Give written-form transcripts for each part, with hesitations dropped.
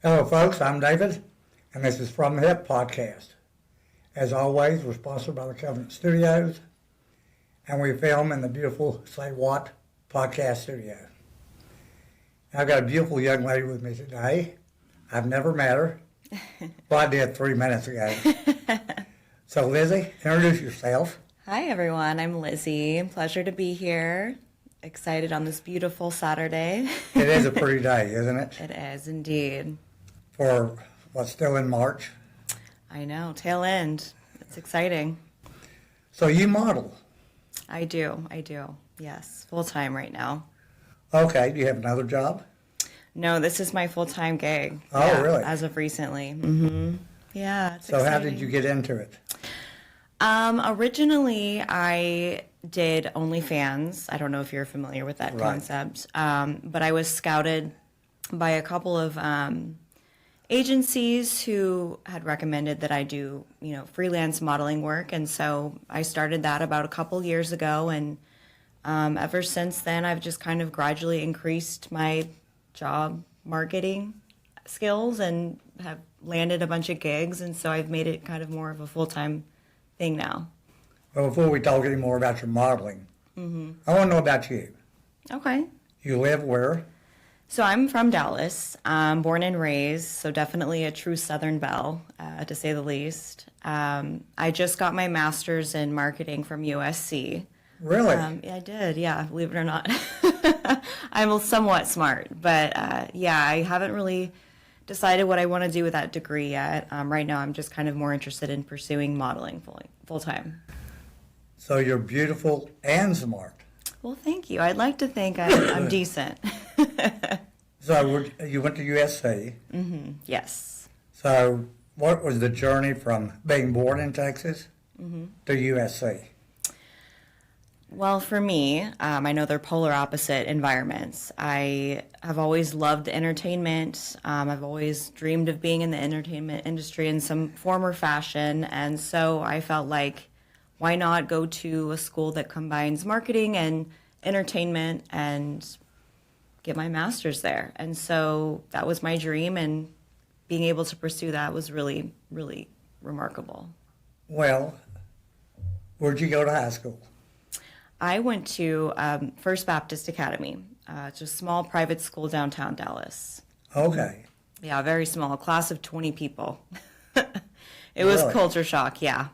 Hello, folks. I'm David, and this is From the Hip podcast. As always, we're sponsored by the Covenant Studios, and we film in the beautiful Say What podcast studio. I've got a beautiful young lady with me today. I've never met her. Well, I did 3 minutes ago. So, Lizzie, introduce yourself. Hi, everyone. I'm Lizzie. Pleasure to be here. Excited on this beautiful Saturday. It is a pretty day, isn't it? It is indeed. For what's still in March. I know, tail end. It's exciting. So you model? I do. Yes, full-time right now. Okay, do you have another job? No, this is my full-time gig. Oh, yeah, really? As of recently. Mm-hmm. Yeah, it's So exciting. how did you get into it? Originally, I did OnlyFans. I don't know if you're familiar with that Right. concept. But I was scouted by a couple of agencies who had recommended that I do, freelance modeling work. And so I started that about a couple years ago. And ever since then, I've just kind of gradually increased my job marketing skills and have landed a bunch of gigs. And so I've made it kind of more of a full-time thing now. Well, before we talk any more about your modeling, I want to know about you. Okay. You live where? So I'm from Dallas, born and raised, so definitely a true Southern belle, to say the least. I just got my master's in marketing from USC. Really? Yeah, I did, yeah, believe it or not. I'm somewhat smart, but I haven't really decided what I want to do with that degree yet. Right now I'm just kind of more interested in pursuing modeling full time. So you're beautiful and smart. Well, thank you. I'd like to think I'm decent. So you went to USC. Mm-hmm. Yes. So what was the journey from being born in Texas to USC? Well, for me, I know they're polar opposite environments. I have always loved entertainment. I've always dreamed of being in the entertainment industry in some form or fashion. And so I felt like, why not go to a school that combines marketing and entertainment and get my master's there? And so that was my dream, and being able to pursue that was really, really remarkable. Well, where'd you go to high school? I went to First Baptist Academy. It's a small private school downtown Dallas. Okay. Yeah, very small, a class of 20 people. It was Really? culture shock, yeah.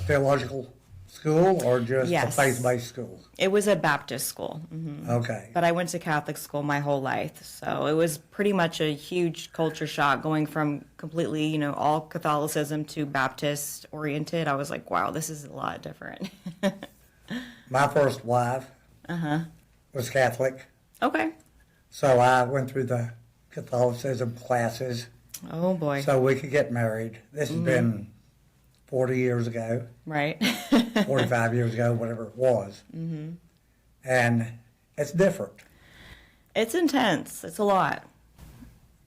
Theological school or just Yes. a faith-based school? It was a Baptist school. Okay. But I went to Catholic school my whole life, so it was pretty much a huge culture shock going from completely, all Catholicism to Baptist oriented. I was like, wow, this is a lot different. My first wife was Catholic, Okay. so I went through the Catholicism classes Oh boy. so we could get married. This has been 40 years ago, Right. 45 years ago, whatever it was. And it's different. It's intense. It's a lot.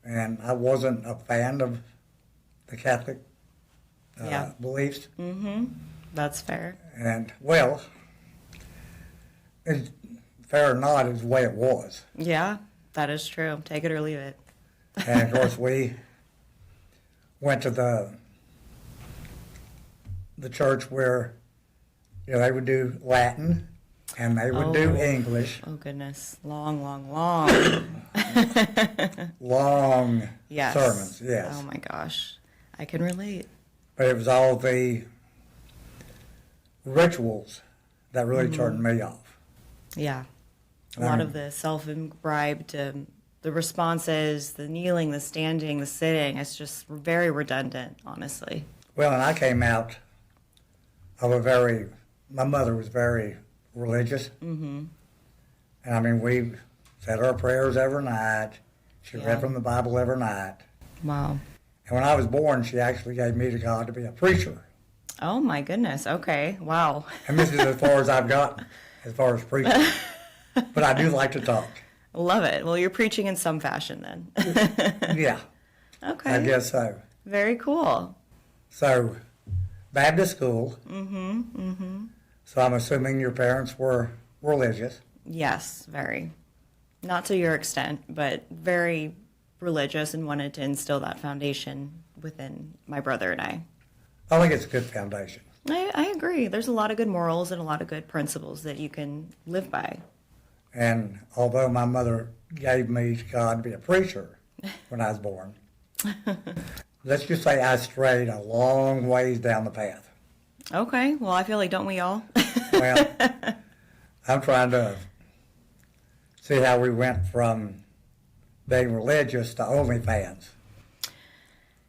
And I wasn't a fan of the Catholic Yeah. beliefs. That's fair. And, well, it's fair or not, it's the way it was. Yeah, that is true. Take it or leave it. And, of course, we went to the church where they would do Latin and they would do English. Oh, goodness. Long, long, long. Long Yes. sermons, yes. Oh, my gosh. I can relate. But it was all the rituals that really turned me off. Yeah. A lot of the self-imbibed, the responses, the kneeling, the standing, the sitting. It's just very redundant, honestly. Well, and I came out of my mother was very religious. And I mean, we said our prayers every night. She Yeah. read from the Bible every night. Wow. And when I was born, she actually gave me to God to be a preacher. Oh, my goodness. Okay. Wow. And this is as far as I've gotten, as far as preaching. But I do like to talk. Love it. Well, you're preaching in some fashion then. Yeah, Okay. I guess so. Very cool. So, Baptist school. So I'm assuming your parents were religious. Yes, very. Not to your extent, but very religious and wanted to instill that foundation within my brother and I. I think it's a good foundation. I agree. There's a lot of good morals and a lot of good principles that you can live by. And although my mother gave me to God to be a preacher when I was born, let's just say I strayed a long ways down the path. Okay. Well, I feel like, don't we all? Well, I'm trying to see how we went from being religious to OnlyFans.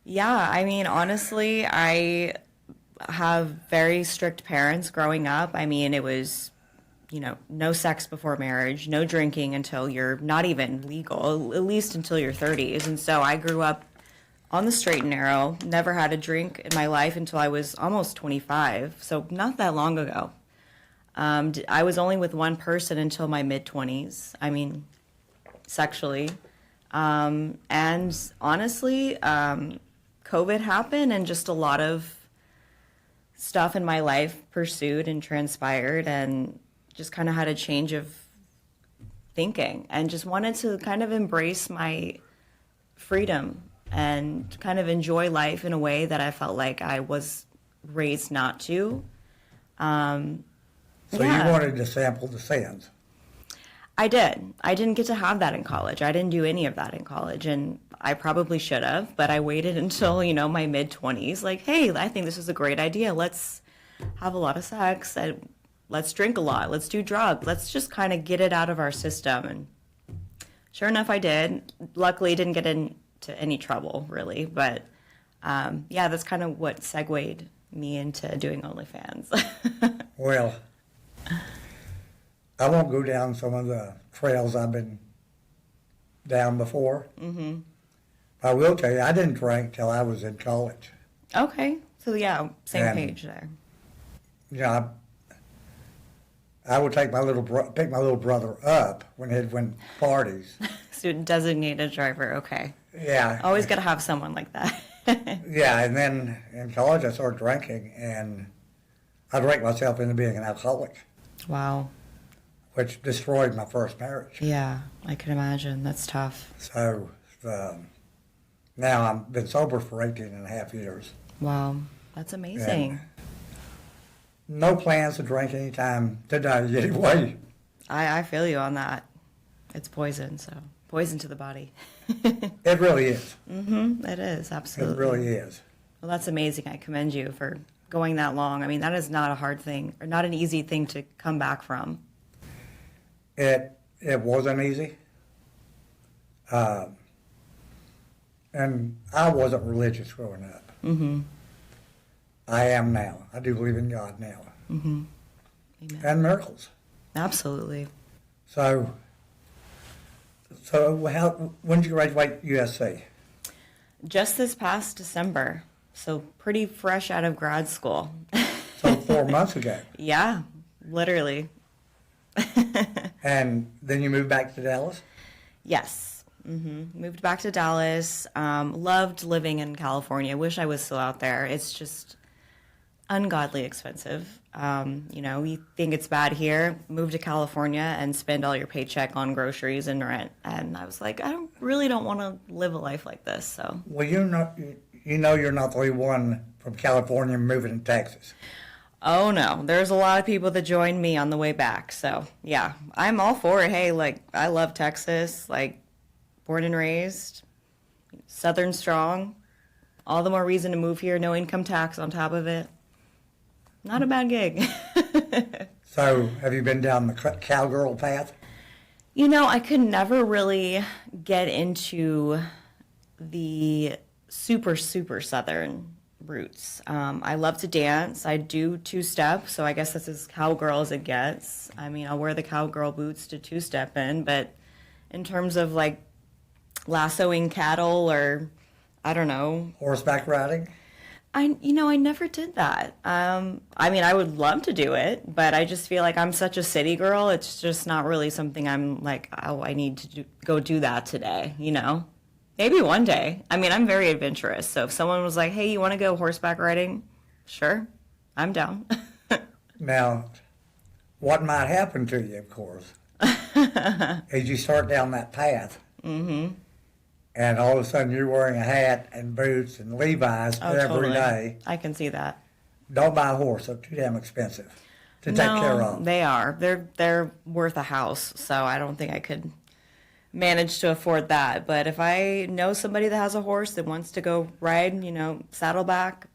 Yeah, I mean, honestly, I have very strict parents growing up. I mean, it was, no sex before marriage, no drinking until you're not even legal, at least until your 30s. And so I grew up on the straight and narrow, never had a drink in my life until I was almost 25, so not that long ago. I was only with one person until my mid-20s, I mean, sexually. And honestly, COVID happened and just a lot of stuff in my life pursued and transpired and just kind of had a change of thinking and just wanted to kind of embrace my freedom and kind of enjoy life in a way that I felt like I was raised not to. So you wanted to sample the sins. I did. I didn't get to have that in college. I didn't do any of that in college, and I probably should have, but I waited until, my mid-20s, like, hey, I think this is a great idea. Let's have a lot of sex, and let's drink a lot, let's do drugs, let's just kind of get it out of our system. And sure enough, I did. Luckily, didn't get into any trouble, really, but yeah, that's kind of what segued me into doing OnlyFans. Well, I won't go down some of the trails I've been down before. Mm-hmm. I will tell you, I didn't drink till I was in college. Okay, so yeah, same page there. Yeah, I would take pick my little brother up when he'd win parties. Student designated driver, okay. Yeah. Always got to have someone like that. Yeah, and then in college I started drinking, and I drank myself into being an alcoholic. Wow. Which destroyed my first marriage. Yeah, I can imagine. That's tough. So now I've been sober for 18 and a half years. Wow, that's amazing. And no plans to drink anytime today anyway. I feel you on that. It's poison, so poison to the body. It really is. Mm-hmm, it is, absolutely. It really is. Well, that's amazing. I commend you for going that long. I mean, that is not a hard thing, or not an easy thing to come back from. It wasn't easy. And I wasn't religious growing up. Mm-hmm. I am now. I do believe in God now. Mm-hmm. Amen. And miracles. Absolutely. So when did you graduate USC? Just this past December. So pretty fresh out of grad school. So 4 months ago. Yeah, literally. And then you moved back to Dallas? Yes. Mm-hmm. Moved back to Dallas. Loved living in California. Wish I was still out there. It's just ungodly expensive. You think it's bad here, move to California and spend all your paycheck on groceries and rent. And I was like, I don't want to live a life like this. So. Well, you're not the only one from California moving to Texas. Oh no, there's a lot of people that joined me on the way back. So yeah, I'm all for it. Hey, I love Texas, born and raised, Southern strong. All the more reason to move here. No income tax on top of it. Not a bad gig. So have you been down the cowgirl path? I could never really get into the super, super Southern roots. I love to dance. I do two-step, so I guess that's as cowgirl as it gets. I mean, I'll wear the cowgirl boots to two-step in, but in terms of lassoing cattle or, I don't know. Horseback riding? I never did that. I would love to do it, but I just feel like I'm such a city girl. It's just not really something I'm like, oh, I need to go do that today, Maybe one day. I'm very adventurous. So if someone was like, hey, you want to go horseback riding? Sure, I'm down. Now, what might happen to you, of course, As you start down that path, and all of a sudden you're wearing a hat and boots and Levi's every day. I can see that. Don't buy a horse; they're too damn expensive to take care of. They are. They're worth a house, so I don't think I could manage to afford that. But if I know somebody that has a horse that wants to go ride, saddleback,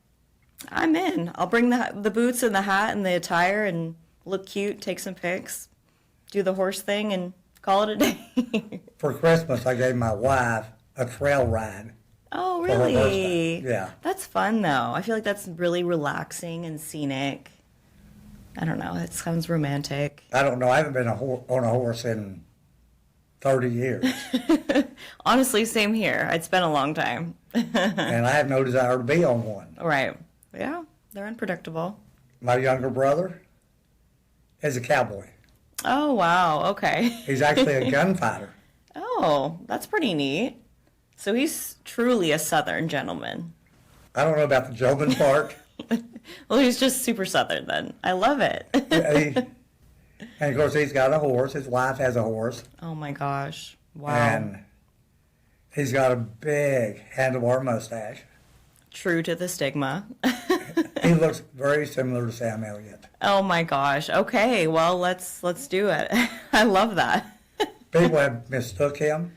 I'm in. I'll bring the boots and the hat and the attire and look cute, take some pics, do the horse thing, and call it a day. For Christmas, I gave my wife a trail ride. Oh, for her really? birthday. Yeah. That's fun, though. I feel like that's really relaxing and scenic. I don't know. It sounds romantic. I don't know. I haven't been on a horse in 30 years. Honestly, same here. It's been a long time. And I have no desire to be on one. Right. Yeah, they're unpredictable. My younger brother is a cowboy. Oh, wow. Okay. He's actually a gunfighter. Oh, that's pretty neat. So he's truly a Southern gentleman. I don't know about the gentleman part. Well, he's just super Southern then. I love it. And of course, he's got a horse. His wife has a horse. Oh my gosh. Wow. And he's got a big handlebar mustache. True to the stigma. He looks very similar to Sam Elliott. Oh my gosh. Okay, well, let's do it. I love that. People have mistook him,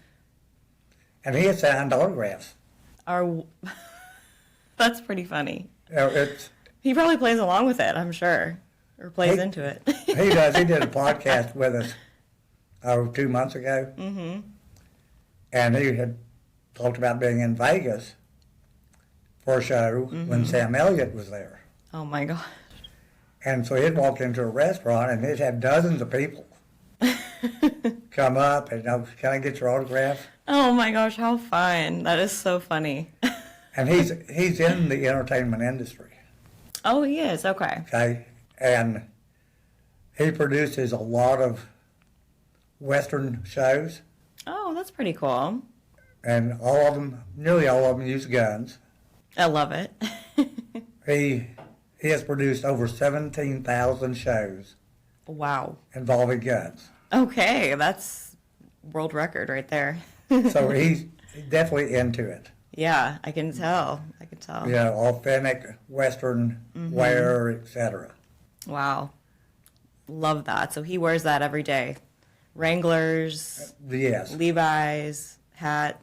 and he has signed autographs. That's pretty funny. It's He probably plays along with it, I'm sure, or plays into it. He does. He did a podcast with us 2 months ago, and he had talked about being in Vegas for a show when Sam Elliott was there. Oh my gosh. And so he'd walk into a restaurant and he'd have dozens of people come up and, can I get your autograph? Oh my gosh, how fun. That is so funny. And he's in the entertainment industry. Oh, he is. Okay. Okay. And he produces a lot of Western shows. Oh, that's pretty cool. And all of them, nearly all of them, use guns. I love it. He has produced over 17,000 shows. Wow. Involving guns. Okay, that's world record right there. So he's definitely into it. Yeah, I can tell. I can tell. Authentic Western wear, etc. Wow. Love that. So he wears that every day. Wranglers, Yes. Levi's, hat.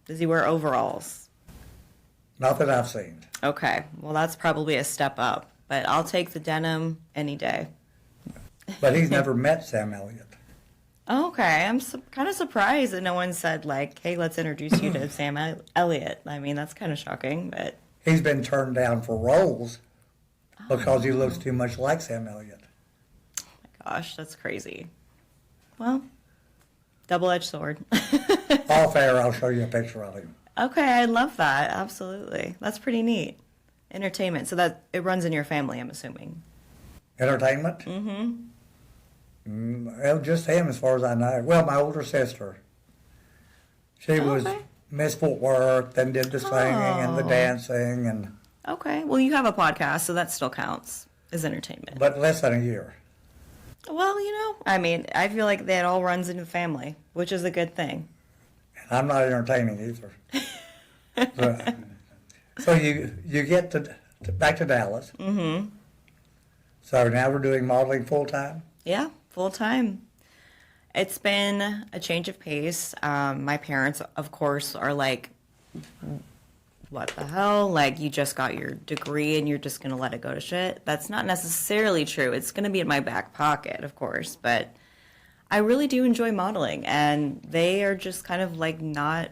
Does he wear overalls? Not that I've seen. Okay. Well, that's probably a step up. But I'll take the denim any day. But he's never met Sam Elliott. Okay. I'm kind of surprised that no one said, hey, let's introduce you to Sam Elliott. I mean, that's kind of shocking, but... He's been turned down for roles because he looks too much like Sam Elliott. Oh my gosh, that's crazy. Well, double-edged sword. Off air, I'll show you a picture of him. Okay, I love that. Absolutely. That's pretty neat. Entertainment. So that it runs in your family, I'm assuming. Entertainment? Well, just him as far as I know. Well, my older sister. She was Miss Fort Worth and did the singing and the dancing. And Okay. Well, you have a podcast, so that still counts as entertainment. but less than a year. Well, I mean, I feel like that all runs into the family, which is a good thing. And I'm not entertaining either. So you get back to Dallas. So now we're doing modeling full time? Yeah, full time. It's been a change of pace. My parents, of course, are like, what the hell? You just got your degree and you're just going to let it go to shit? That's not necessarily true. It's going to be in my back pocket, of course, but I really do enjoy modeling, and they are just kind of not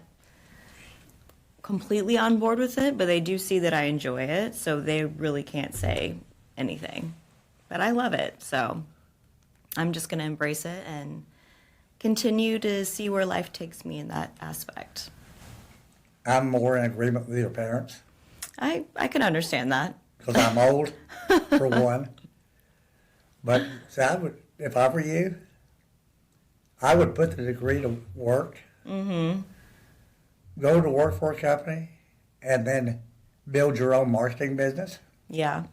completely on board with it, but they do see that I enjoy it, so they really can't say anything. But I love it, so I'm just going to embrace it and continue to see where life takes me in that aspect. I'm more in agreement with your parents. I can understand that. Because I'm old, for one. But so if I were you, I would put the degree to work. Go to work for a company, and then build your own marketing business. Yeah,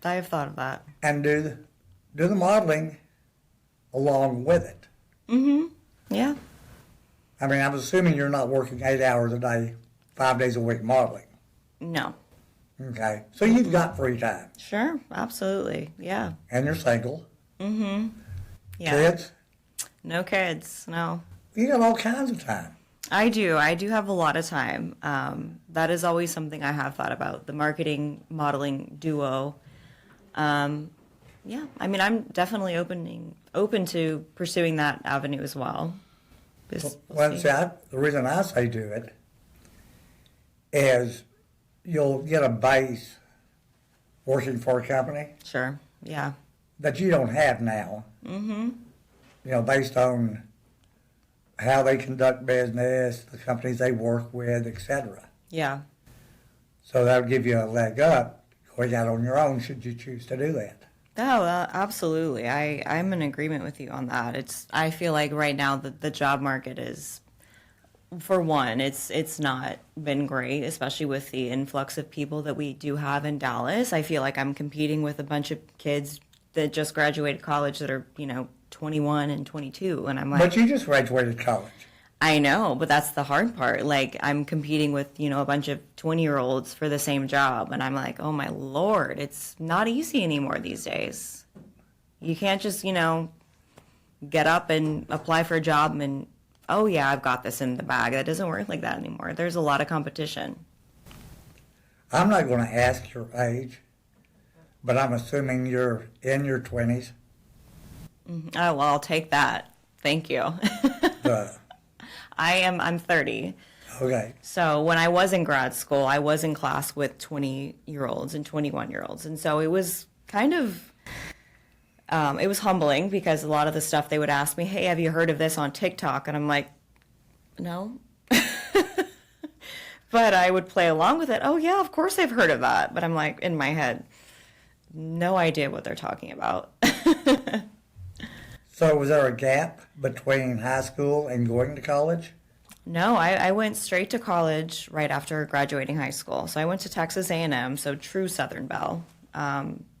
I have thought of that. And do the modeling along with it. Yeah. I mean, I'm assuming you're not working 8 hours a day, 5 days a week modeling. No. Okay. So you've got free time. Sure. Absolutely. Yeah. And you're single. Yeah. Kids? No kids. No. You got all kinds of time. I do. I do have a lot of time. That is always something I have thought about, the marketing modeling duo. Yeah, I mean, I'm definitely open to pursuing that avenue as well. Well, see, the reason I say do it is you'll get a base working for a company Sure, yeah. that you don't have now. Based on how they conduct business, the companies they work with, etc. Yeah. So that'll give you a leg up going out on your own should you choose to do that. Oh, absolutely. I'm in agreement with you on that. I feel like right now the job market is, for one, it's not been great, especially with the influx of people that we do have in Dallas. I feel like I'm competing with a bunch of kids that just graduated college that are, 21 and 22, and I'm like, But you just graduated college. I know, but that's the hard part. Like, I'm competing with, a bunch of 20-year-olds for the same job. And I'm like, oh, my Lord, it's not easy anymore these days. You can't just, get up and apply for a job and, oh, yeah, I've got this in the bag. That doesn't work like that anymore. There's a lot of competition. I'm not going to ask your age, but I'm assuming you're in your 20s. Oh, well, I'll take that. Thank you. I'm 30. Okay. So when I was in grad school, I was in class with 20-year-olds and 21-year-olds. And so it was kind of, it was humbling because a lot of the stuff they would ask me, hey, have you heard of this on TikTok? And I'm like, no. But I would play along with it. Oh, yeah, of course I've heard of that. But I'm like, in my head, no idea what they're talking about. So was there a gap between high school and going to college? No, I went straight to college right after graduating high school. So I went to Texas A&M, so true Southern Belle.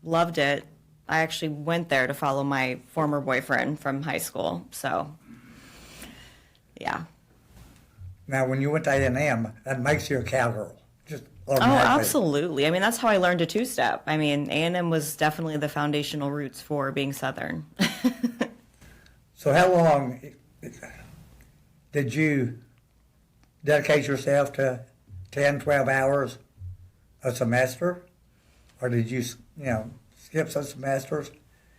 Loved it. I actually went there to follow my former boyfriend from high school. So, yeah. Now, when you went to A&M, that makes you a cowgirl. Just Oh, automatically. absolutely. I mean, that's how I learned a two-step. I mean, A&M was definitely the foundational roots for being Southern. So how long did you dedicate yourself to 10, 12 hours a semester? Or did you, skip some semesters?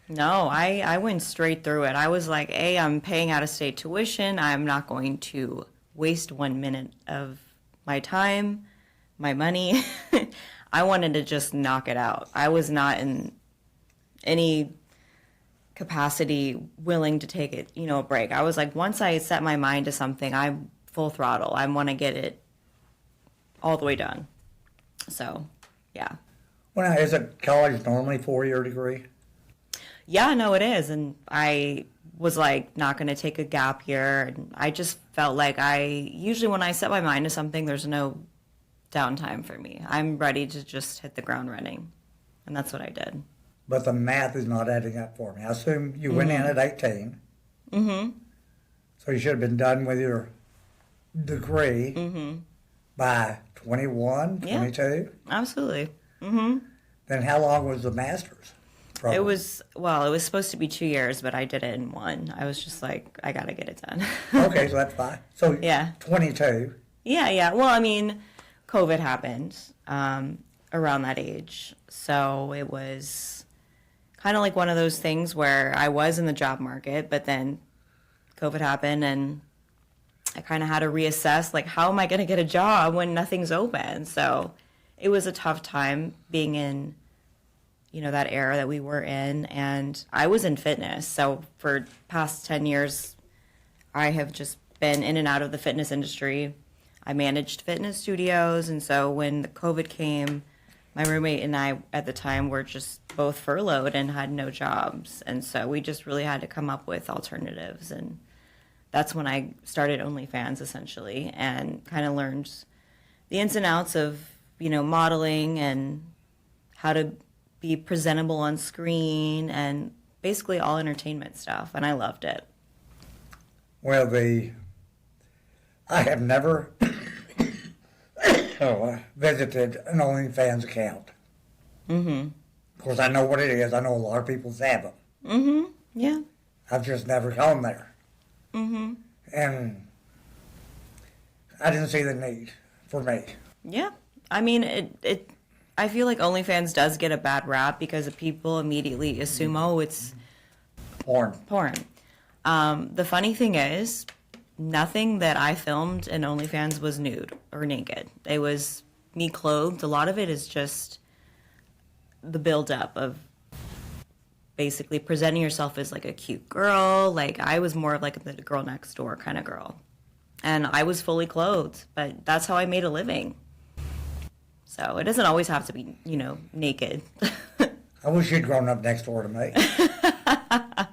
No, I went straight through it. I was like, hey, I'm paying out-of-state tuition. I'm not going to waste 1 minute of my time, my money. I wanted to just knock it out. I was not in any capacity willing to take it, a break. I was like, once I set my mind to something, I'm full throttle. I want to get it all the way done. So, yeah. Well, now, is it college normally 4-year degree? Yeah, no, it is. And I was like not going to take a gap year. And I just felt like usually when I set my mind to something, there's no downtime for me. I'm ready to just hit the ground running. And that's what I did. But the math is not adding up for me. I assume you went in at 18. Mm-hmm. So you should have been done with your degree by 21, 22? Yeah, absolutely. Mm-hmm. Then how long was the master's program? It was supposed to be 2 years, but I did it in one. I was just like, I got to get it done. Okay, so that's fine. So Yeah. 22. Yeah. Well, I mean, COVID happened around that age. So it was kind of like one of those things where I was in the job market, but then COVID happened and I kind of had to reassess, like, how am I going to get a job when nothing's open? So it was a tough time being in, that era that we were in. And I was in fitness. So for past 10 years, I have just been in and out of the fitness industry. I managed fitness studios. And so when the COVID came, my roommate and I at the time were just both furloughed and had no jobs. And so we just really had to come up with alternatives. And that's when I started OnlyFans, essentially, and kind of learned the ins and outs of, modeling and how to be presentable on screen and basically all entertainment stuff. And I loved it. Well, I have never visited an OnlyFans account. Mm-hmm. Of course, I know what it is. I know a lot of people have them. Mm-hmm. Yeah. I've just never gone there. Mm-hmm. And I didn't see the need for me. Yeah. I mean, I feel like OnlyFans does get a bad rap because people immediately assume, oh, it's Porn. The funny thing is, nothing that I filmed in OnlyFans was nude or naked. It was me clothed. A lot of it is just the build-up of basically presenting yourself as like a cute girl. Like, I was more of like the girl next door kind of girl. And I was fully clothed, but that's how I made a living. So it doesn't always have to be, naked. I wish you'd grown up next door to me. I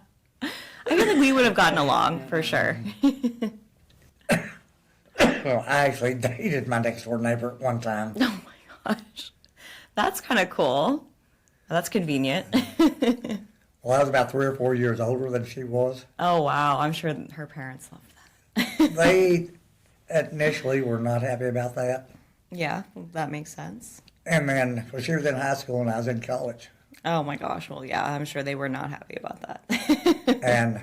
feel like we would have gotten along for sure. Well, I actually dated my next door neighbor at one time. Oh my gosh. That's kind of cool. That's convenient. Well, I was about 3 or 4 years older than she was. Oh, wow. I'm sure her parents loved that. They initially were not happy about that. Yeah, that makes sense. And then, because she was in high school and I was in college. Oh my gosh. Well, yeah, I'm sure they were not happy about that. And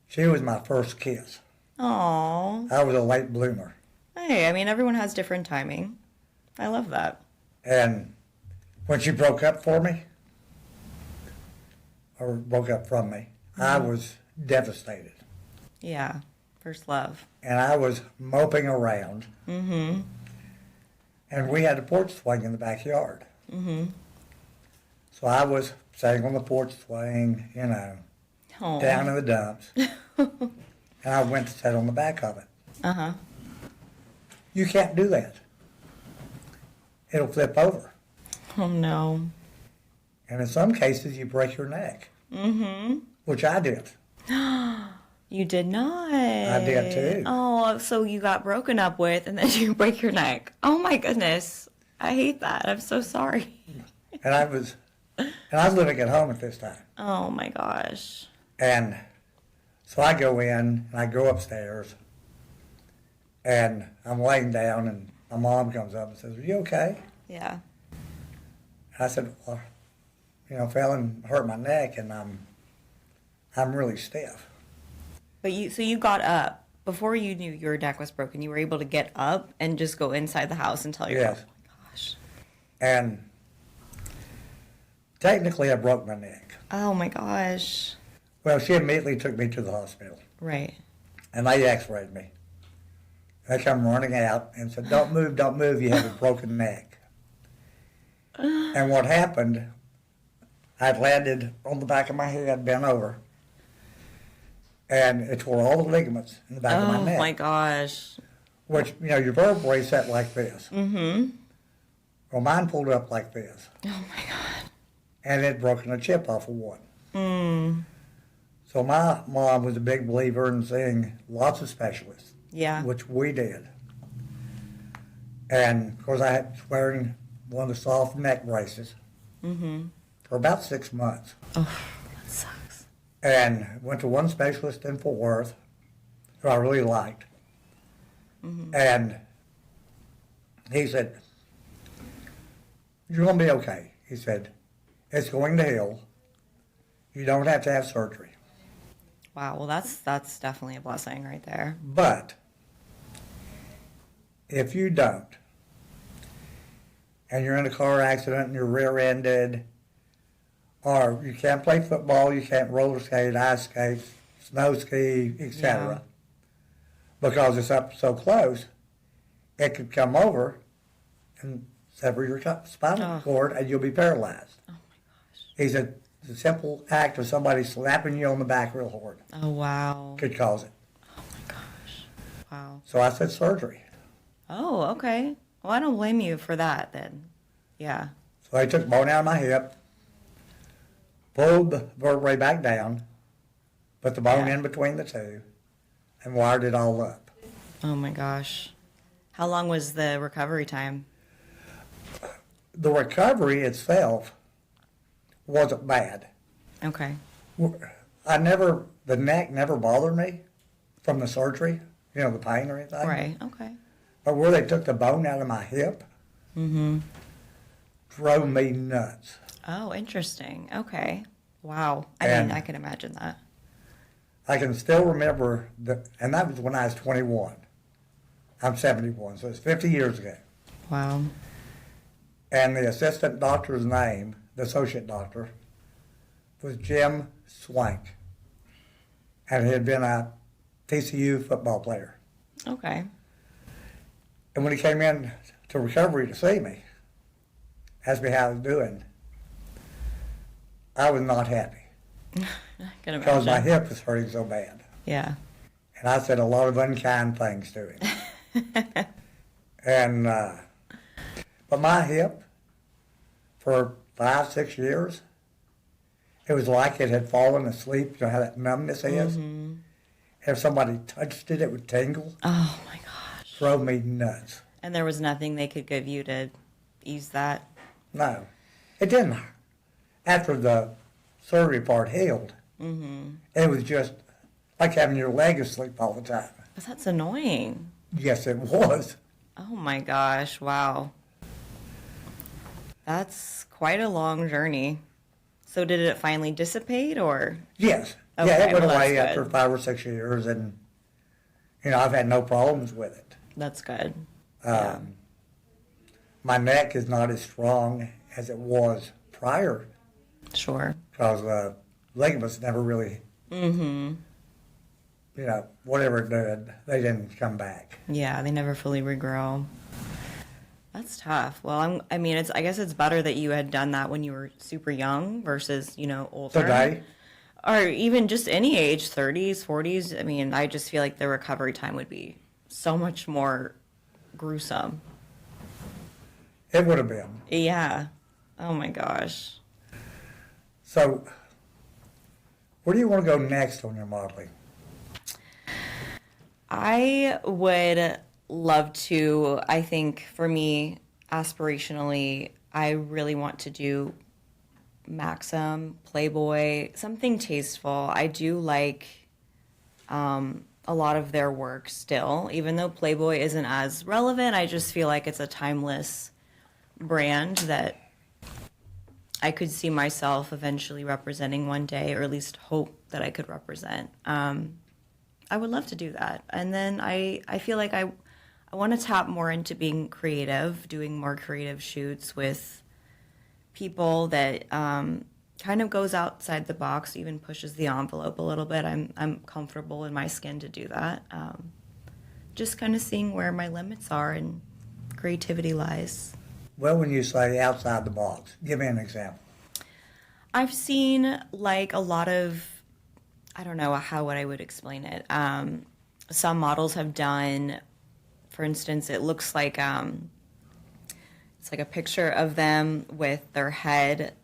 she was my first kiss. Aww. I was a late bloomer. Hey, I mean, everyone has different timing. I love that. And when she broke up for me, or broke up from me, I was devastated. Yeah, first love. And I was moping around. Mm-hmm. And we had a porch swing in the backyard. Mm-hmm. So I was sitting on the porch swing, Aww. down in the dumps. And I went to sit on the back of it. Uh-huh. You can't do that. It'll flip over. Oh, no. And in some cases, you break your neck. Mm-hmm. Which I did. You did not. I did too. Oh, so you got broken up with and then you break your neck. Oh my goodness. I hate that. I'm so sorry. And I was living at home at this time. Oh my gosh. And so I go in and I go upstairs and I'm laying down and my mom comes up and says, "Are you okay?" Yeah. I said, "Well, fell and hurt my neck and I'm really stiff." But you got up before you knew your neck was broken. You were able to get up and just go inside the house and tell your Yes. mom. Oh my gosh. And technically I broke my neck. Oh my gosh. Well, she immediately took me to the hospital. Right. And they x-rayed me. They come running out and said, don't move, you have a broken neck." And what happened, I'd landed on the back of my head, bent over, and it tore all the ligaments in the back of my neck. Oh my gosh. Which, your vertebrae set like this. Mm-hmm. Well, mine pulled up like this. Oh my God. And it broken a chip off of one. Mm. So my mom was a big believer in seeing lots of specialists. Yeah. Which we did. And, of course, I was wearing one of the soft neck braces for about 6 months. Oh, that sucks. And went to one specialist in Fort Worth who I really liked. And he said, "You're going to be okay." He said, "It's going to heal. You don't have to have surgery. Wow. Well, that's definitely a blessing right there. But if you don't, and you're in a car accident and you're rear-ended, or you can't play football, you can't roller skate, ice skate, snow ski, etc., because it's up so close, it could come over and sever your spinal cord and you'll be paralyzed." Oh my gosh. He said, the simple act of somebody slapping you on the back real hard Oh wow. could cause it. Oh my gosh. Wow. So I said surgery. Oh, okay. Well, I don't blame you for that then. Yeah. So they took bone out of my hip, pulled the vertebrae back down, put the bone in between the two, and wired it all up. Oh my gosh. How long was the recovery time? The recovery itself wasn't bad. Okay. The neck never bothered me. from the surgery, the pain or anything. Right. Okay. But where they took the bone out of my hip drove me nuts. Oh, interesting. Okay. Wow. I And mean, I can imagine that. I can still remember, and that was when I was 21. I'm 71, so it's 50 years ago. Wow. And the assistant doctor's name, the associate doctor, was Jim Swank. And he had been a TCU football player. Okay. And when he came in to recovery to see me, asked me how I was doing, I was not happy. I can Because my imagine. hip was hurting so bad. Yeah. And I said a lot of unkind things to him. And, but my hip, for 5-6 years, it was like it had fallen asleep. You know how that numbness is? If somebody touched it, it would tingle. Oh my gosh. Drove me nuts. And there was nothing they could give you to ease that? No, it didn't. After the surgery part healed, it was just like having your leg asleep all the time. But that's annoying. Yes, it was. Oh my gosh. Wow. That's quite a long journey. So did it finally dissipate or? Yes. Okay, Yeah, it went well, away that's after good. 5 or 6 years, and, I've had no problems with it. That's good. My neck is not as strong as it was prior Sure. because the ligaments never really, whatever it did, they didn't come back. Yeah, they never fully regrow. That's tough. Well, I guess it's better that you had done that when you were super young versus, older. Today, Or even just any age, 30s, 40s. I mean, I just feel like the recovery time would be so much more gruesome. it would have been. Yeah. Oh my gosh. So, where do you want to go next on your modeling? I would love to, I think for me, aspirationally, I really want to do Maxim, Playboy, something tasteful. I do like a lot of their work still, even though Playboy isn't as relevant. I just feel like it's a timeless brand that I could see myself eventually representing one day, or at least hope that I could represent. I would love to do that. And then I feel like I want to tap more into being creative, doing more creative shoots with people that kind of goes outside the box, even pushes the envelope a little bit. I'm comfortable in my skin to do that. Just kind of seeing where my limits are and creativity lies. Well, when you say outside the box, give me an example. I've seen like a lot of, I don't know how would I would explain it. Some models have done, for instance, it looks like it's like a picture of them with their head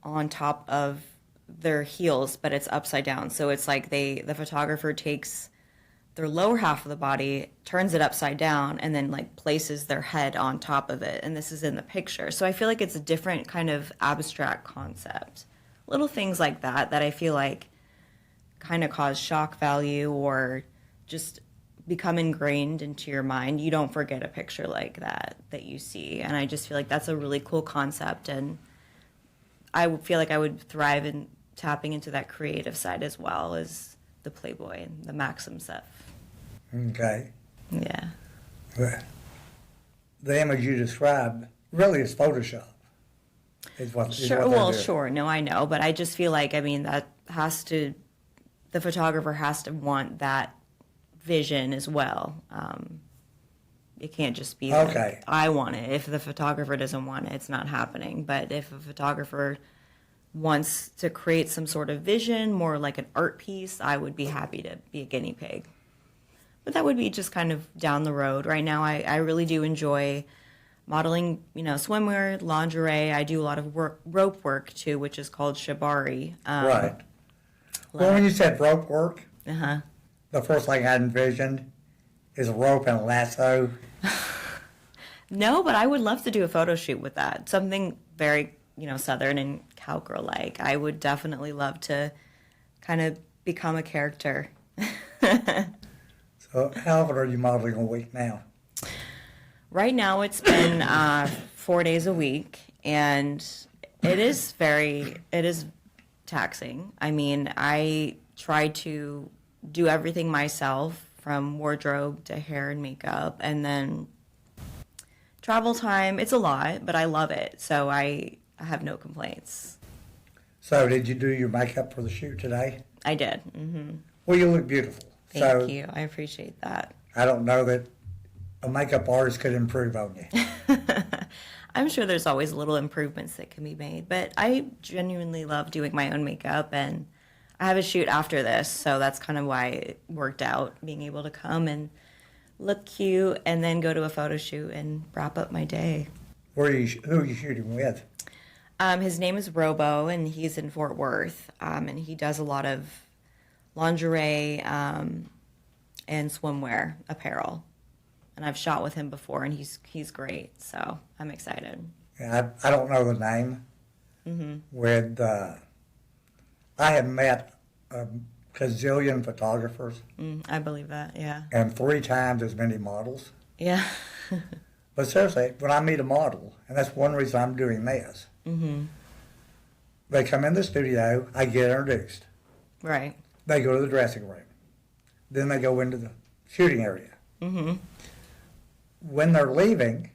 on top of their heels, but it's upside down. So it's like the photographer takes their lower half of the body, turns it upside down, and then like places their head on top of it. And this is in the picture. So I feel like it's a different kind of abstract concept. Little things like that I feel like kind of cause shock value or just become ingrained into your mind. You don't forget a picture like that you see. And I just feel like that's a really cool concept. And I feel like I would thrive in tapping into that creative side as well as the Playboy and the Maxim stuff. Okay. Yeah. The image you described really is Photoshop. Is what Sure. they're Well, doing. sure. No, I know. But I just feel like, that has to, the photographer has to want that vision as well. It can't just be like, Okay. I want it. If the photographer doesn't want it, it's not happening. But if a photographer wants to create some sort of vision, more like an art piece, I would be happy to be a guinea pig. But that would be just kind of down the road. Right now, I really do enjoy modeling, swimwear, lingerie. I do a lot of rope work too, which is called shibari. Right. Well, when you said rope work, Uh-huh. the first thing I envisioned is a rope and a lasso. No, but I would love to do a photo shoot with that. Something very, Southern and cowgirl-like. I would definitely love to kind of become a character. So how often are you modeling a week now? Right now, it's been 4 days a week, and it is taxing. I mean, I try to do everything myself, from wardrobe to hair and makeup, and then travel time. It's a lot, but I love it, so I have no complaints. So did you do your makeup for the shoot today? I did. Mm-hmm. Well, you look beautiful. Thank you. I appreciate that. I don't know that a makeup artist could improve on you. I'm sure there's always little improvements that can be made, but I genuinely love doing my own makeup, and I have a shoot after this, so that's kind of why it worked out, being able to come and look cute and then go to a photo shoot and wrap up my day. Who are you shooting with? His name is Robo, and he's in Fort Worth, and he does a lot of lingerie and swimwear apparel. And I've shot with him before, and he's great, so I'm excited. Yeah, I don't know the name. Mm-hmm. I have met a gazillion photographers. I believe that, yeah. And 3 times as many models. Yeah. But seriously, when I meet a model, and that's one reason I'm doing this, they come in the studio, I get introduced. Right. They go to the dressing room. Then they go into the shooting area. When they're leaving,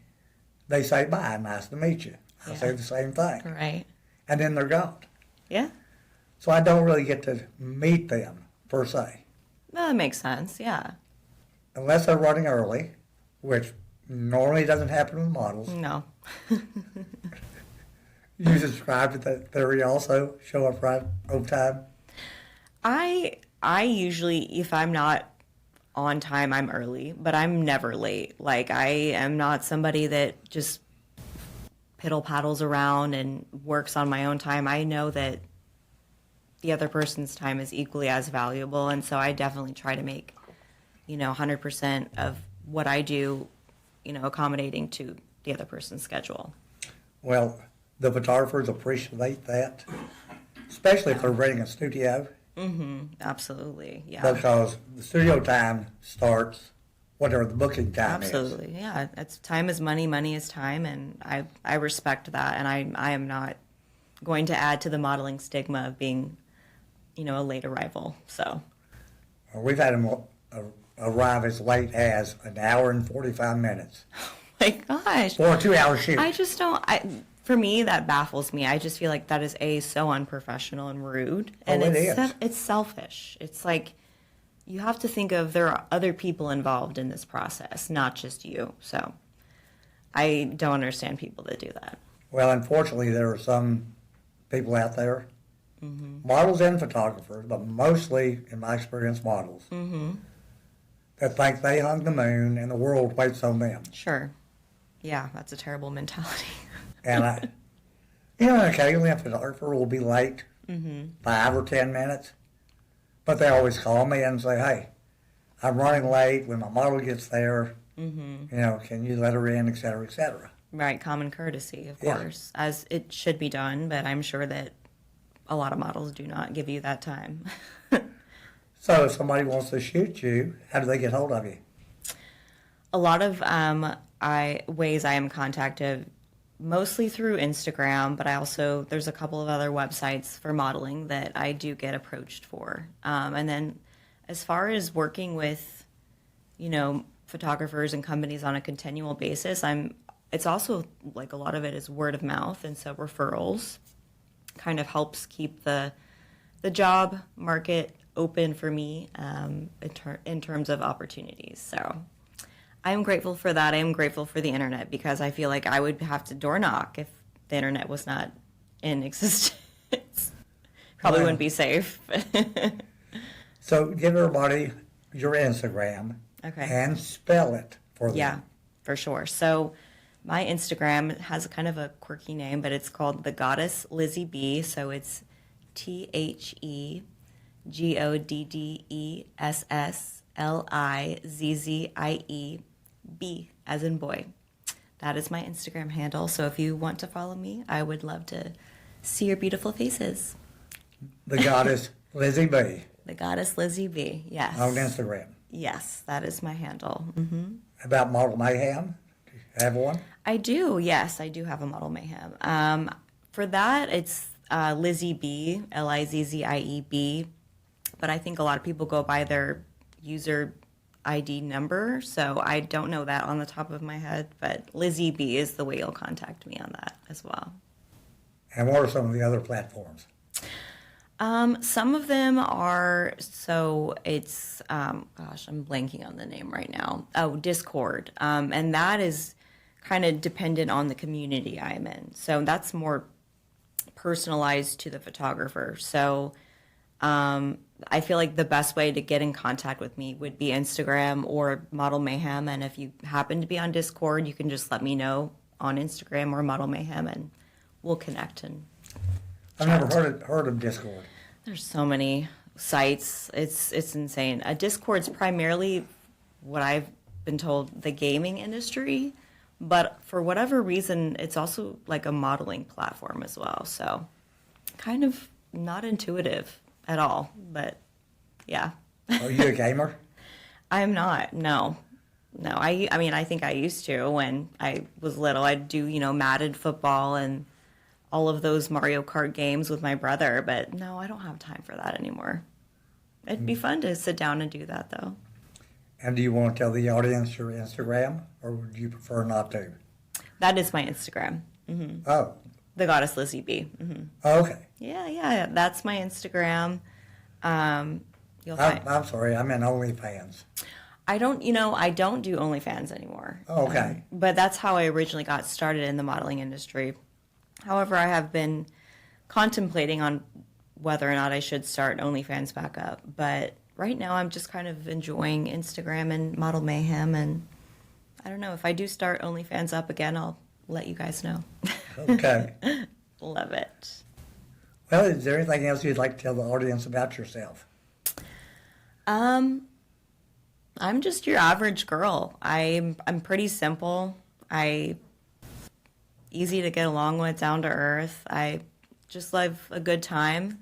they say, bye, nice to meet you. I say the same thing. Right. And then they're gone. Yeah. So I don't really get to meet them, per se. No, that makes sense, yeah. Unless they're running early, which normally doesn't happen with models. No. You subscribe to that theory also? Show up right on time? I usually, if I'm not on time, I'm early, but I'm never late. Like, I am not somebody that just piddle paddles around and works on my own time. I know that the other person's time is equally as valuable, and so I definitely try to make, 100% of what I do, accommodating to the other person's schedule. Well, the photographers appreciate that, especially if they're renting a studio. Absolutely, yeah. Because the studio time starts whatever the booking time is. Absolutely, yeah. It's time is money, money is time, and I respect that, and I am not going to add to the modeling stigma of being, a late arrival. So We've had them arrive as late as an hour and 45 minutes. oh my gosh. For a 2-hour shoot. I just don't. For me, that baffles me. I just feel like that is so unprofessional and rude, and it's selfish. It's like you have to think of there are other people involved in this process, not just you. So I don't understand people that do that. Well, unfortunately, there are some people out there, models and photographers, but mostly, in my experience, models, that think they hung the moon and the world waits on them. Sure. Yeah, that's a terrible mentality. And occasionally a photographer will be late 5 or 10 minutes, but they always call me and say, hey, I'm running late. When my model gets there, can you let her in, et cetera, et cetera. Right, common courtesy, of course, as it should be done, but I'm sure that a lot of models do not give you that time. So if somebody wants to shoot you, how do they get hold of you? A lot of ways I am contacted, mostly through Instagram, but there's a couple of other websites for modeling that I do get approached for. And then as far as working with, photographers and companies on a continual basis, it's also like a lot of it is word of mouth, and so referrals kind of helps keep the job market open for me in terms of opportunities. So I'm grateful for that. I am grateful for the internet because I feel like I would have to door knock if the internet was not in existence. Probably wouldn't be safe. So give everybody your Instagram and spell it for them. Yeah, for sure. So my Instagram has kind of a quirky name, but it's called The Goddess Lizzie B. So it's TheGoddessLizzie B as in boy. That is my Instagram handle. So if you want to follow me, I would love to see your beautiful faces. The Goddess Lizzie B. The Goddess Lizzie B. Yes. On Instagram. Yes, that is my handle. About Model Mayhem? Do you have one? I do. Yes, I do have a Model Mayhem. For that, it's Lizzie B, Lizzieb. But I think a lot of people go by their user ID number, so I don't know that on the top of my head. But Lizzie B is the way you'll contact me on that as well. And what are some of the other platforms? Some of them are, so it's, gosh, I'm blanking on the name right now. Oh, Discord. And that is kind of dependent on the community I'm in. So that's more personalized to the photographer. So I feel like the best way to get in contact with me would be Instagram or Model Mayhem. And if you happen to be on Discord, you can just let me know on Instagram or Model Mayhem, and we'll connect and I've never heard of Discord. There's so many sites. It's insane. Discord's primarily what I've been told, the gaming industry, but for whatever reason, it's also like a modeling platform as well. So kind of not intuitive at all, but yeah. Are you a gamer? I'm not. No. I mean, I think I used to when I was little. I'd do, Madden football and all of those Mario Kart games with my brother, but no, I don't have time for that anymore. It'd be fun to sit down and do that, though. And do you want to tell the audience your Instagram, or would you prefer not to? That is my Instagram. Oh. The Goddess Lizzie B. Oh, okay. Yeah, that's my Instagram. You'll find. I'm sorry, I'm in OnlyFans. I don't do OnlyFans anymore. Oh, okay. But that's how I originally got started in the modeling industry. However, I have been contemplating on whether or not I should start OnlyFans back up. But right now, I'm just kind of enjoying Instagram and Model Mayhem. And I don't know, if I do start OnlyFans up again, I'll let you guys know. Okay. Love it. Well, is there anything else you'd like to tell the audience about yourself? I'm just your average girl. I'm pretty simple. Easy to get along with, down to earth. I just love a good time.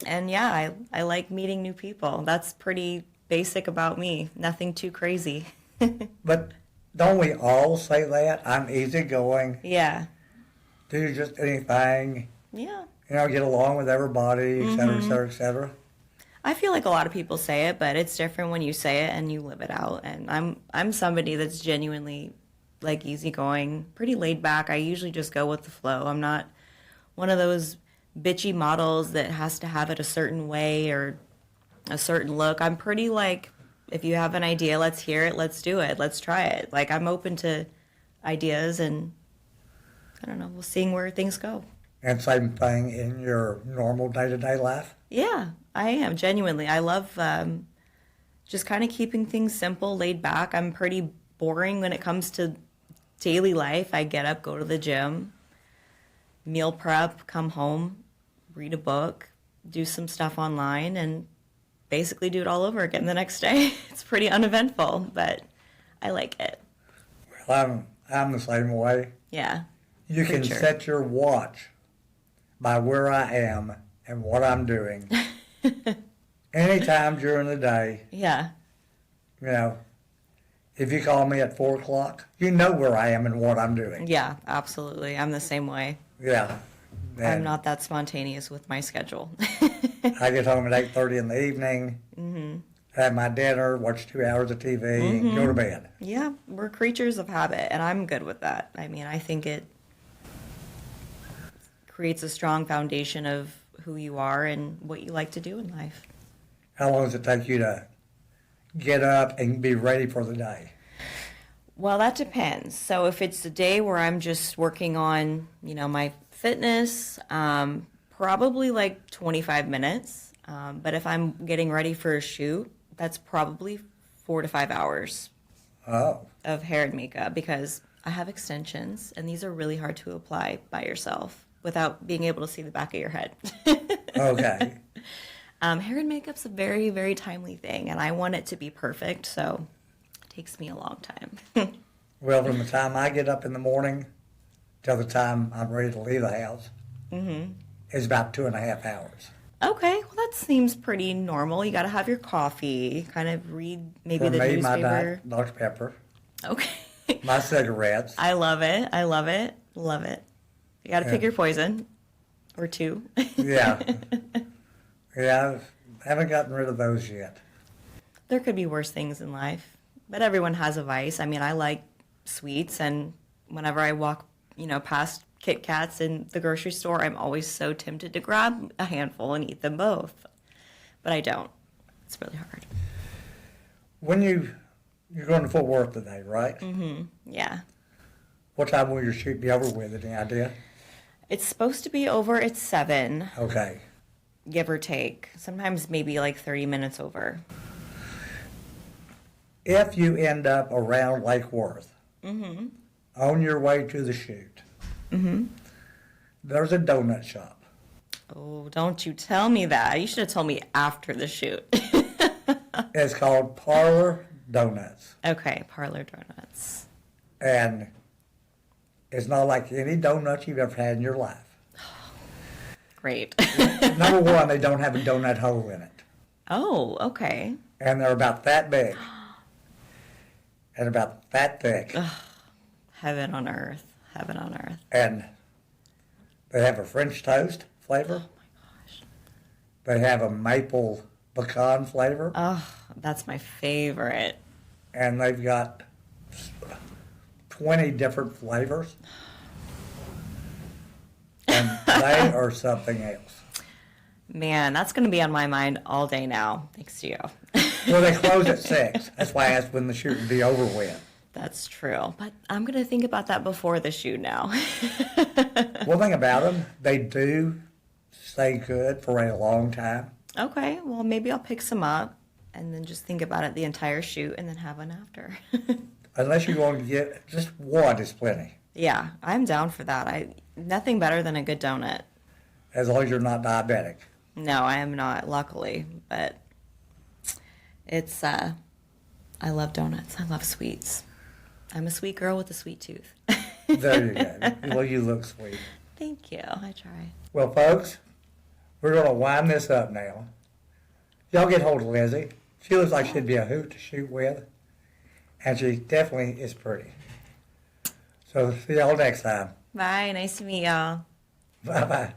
And yeah, I like meeting new people. That's pretty basic about me. Nothing too crazy. But don't we all say that? I'm easygoing. Yeah. Do just anything. Yeah. Get along with everybody, et cetera, et cetera, et cetera. I feel like a lot of people say it, but it's different when you say it and you live it out. And I'm somebody that's genuinely like easygoing, pretty laid back. I usually just go with the flow. I'm not one of those bitchy models that has to have it a certain way or a certain look. I'm pretty like, if you have an idea, let's hear it, let's do it, let's try it. Like, I'm open to ideas, and I don't know, we'll see where things go. And same thing in your normal day-to-day life? Yeah, I am, genuinely. I love just kind of keeping things simple, laid back. I'm pretty boring when it comes to daily life. I get up, go to the gym, meal prep, come home, read a book, do some stuff online, and basically do it all over again the next day. It's pretty uneventful, but I like it. Well, I'm the same way. Yeah. You can set your watch by where I am and what I'm doing anytime during the day. Yeah. If you call me at 4 o'clock, you know where I am and what I'm doing. Yeah, absolutely. I'm the same way. Yeah. And I'm not that spontaneous with my schedule. I get home at 8:30 in the evening, have my dinner, watch 2 hours of TV, and go to bed. Yeah, we're creatures of habit, and I'm good with that. I mean, I think it creates a strong foundation of who you are and what you like to do in life. How long does it take you to get up and be ready for the day? Well, that depends. So if it's a day where I'm just working on, my fitness, probably like 25 minutes. But if I'm getting ready for a shoot, that's probably 4 to 5 hours of hair and makeup, because I have extensions, and these are really hard to apply by yourself without being able to see the back of your head. Okay. Hair and makeup's a very, very timely thing, and I want it to be perfect, so it takes me a long time. Well, from the time I get up in the morning till the time I'm ready to leave the house is about 2.5 hours. Okay, well that seems pretty normal. You got to have your coffee, kind of read maybe For the me, my newspaper. diet, Dr. Pepper. Okay. My cigarettes. I love it. I love it. Love it. You got to pick your poison, or two. Yeah. Yeah, I haven't gotten rid of those yet. There could be worse things in life, but everyone has a vice. I mean, I like sweets, and whenever I walk, past Kit Kats in the grocery store, I'm always so tempted to grab a handful and eat them both, but I don't. It's really hard. When you're going to Fort Worth today, right? Mm-hmm. Yeah. What time will your shoot be over with? Any idea? It's supposed to be over at 7, Okay. give or take. Sometimes maybe like 30 minutes over. If you end up around Lake Worth, on your way to the shoot, there's a donut shop. Oh, don't you tell me that. You should have told me after the shoot. It's called Parlor Donuts. Okay, Parlor Donuts. And it's not like any donuts you've ever had in your life. Great. Number one, they don't have a donut hole in it. Oh, okay. And they're about that big. And about that thick. Heaven on earth. Heaven on earth. And they have a French toast flavor. Oh my gosh. They have a maple pecan flavor. Oh, that's my favorite. And they've got 20 different flavors. And they are something else. Man, that's going to be on my mind all day now, thanks to you. Well, they close at 6. That's why I asked when the shoot would be over with. That's true. But I'm going to think about that before the shoot now. One thing about them, they do stay good for a long time. Okay, well, maybe I'll pick some up and then just think about it the entire shoot and then have one after. Unless you're going to get just one is plenty. Yeah, I'm down for that. Nothing better than a good donut. As long as you're not diabetic. No, I am not, luckily, but it's, I love donuts. I love sweets. I'm a sweet girl with a sweet tooth. There you go. Well, you look sweet. Thank you. I try. Well, folks, we're going to wind this up now. Y'all get hold of Lizzie. She looks like she'd be a hoot to shoot with. And she definitely is pretty. So see y'all next time. Bye. Nice to meet y'all. Bye-bye.